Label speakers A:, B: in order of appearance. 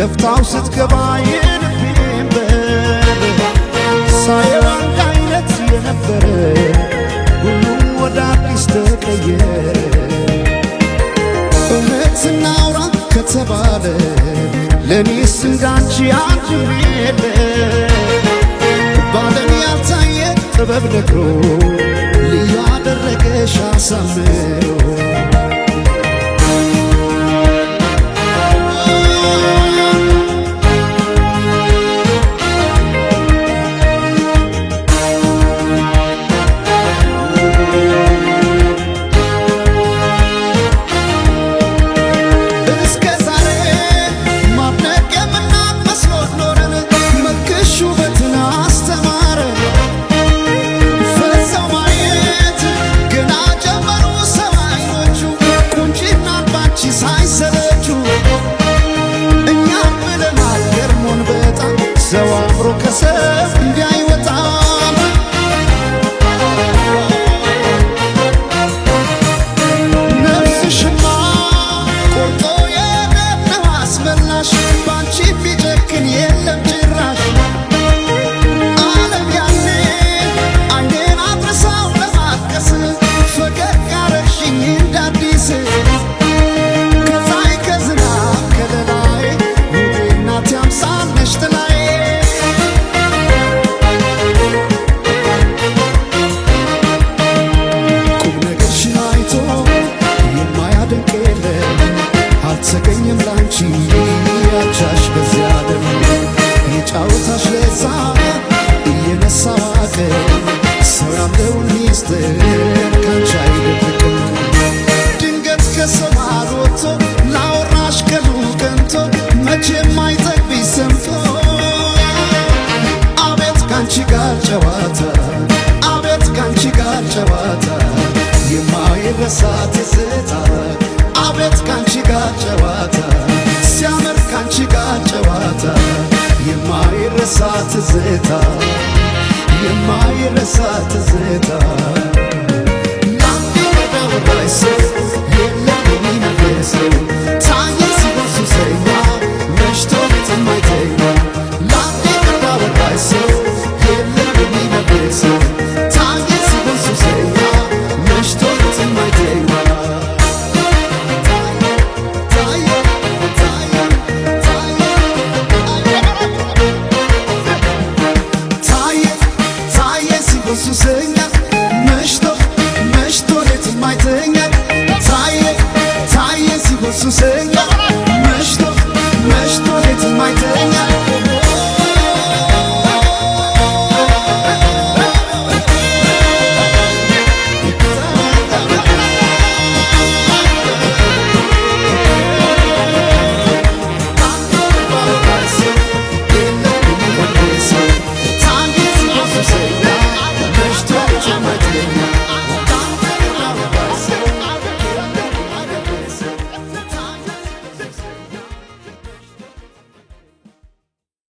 A: ከፍታው ስትገባ የልቤን በር ሳየው አንድ አይነት የነበረ ሁሉም ወደ አዲስ ተቀየረ። እውነት እናውራ ከተባለ ለኔስ እንዳንቺ አንድም የለ ባለም ያልታየ ጥበብ ነግሮ ልዩ አደረገሽ አሳምሮ ሰው አምሮ ከሰብ እንዳይወጣም ነፍስሽማ ቆርጦ የገነው አስመላሽ ባንቺ ቢጨክን የለም ጭራሽ ዓለም ያኔ አይኔን አድርሳው ለማቀስ ፈገግ አረግሽኝ እንዳዲስ ከፀሐይ ከዝናብ ከለላይ ውቤ እናቴ አምሳል ነሽ ጥላይ አልተገኘም ላንቺ ያቻሽ በዚያ ዓለም የጫወታሽ ለዛ እየነሳ ዋቀ ሰው ያለውን ሚስጥር ካንቺ አይደብቅም። ድንገት ከሰው መሃል ወጥቶ ላወራሽ ቀኑ ቀንቶ መቼም አይጠግብሽ ሰምቶ አቤት ካንቺ ጋር ጨዋታ አቤት ካንቺ ጋር ጨዋታ የማይረሳ ትዝታ አቤት ካንቺ ጋር ጨዋታ ሲያምር ካንቺ ጋር ጨዋታ የማይረሳ ትዝታ የማይረሳ ትዝታ ላንዴ ወዳወራሽ ሰው የለም የሚነግር ሰው ታየ ሲበሱ ሰኛ መሽቶ የማይተኛ ላንዴ ወዳወራሽ ሰው የለም የሚነግር ሰው ታየ ሲበሱ ሰኛ መሽቶ የማይተኛ ሱሰኛ መሽቶ ሌት የማይተኛ ታየ ሲሆን ሱሰኛ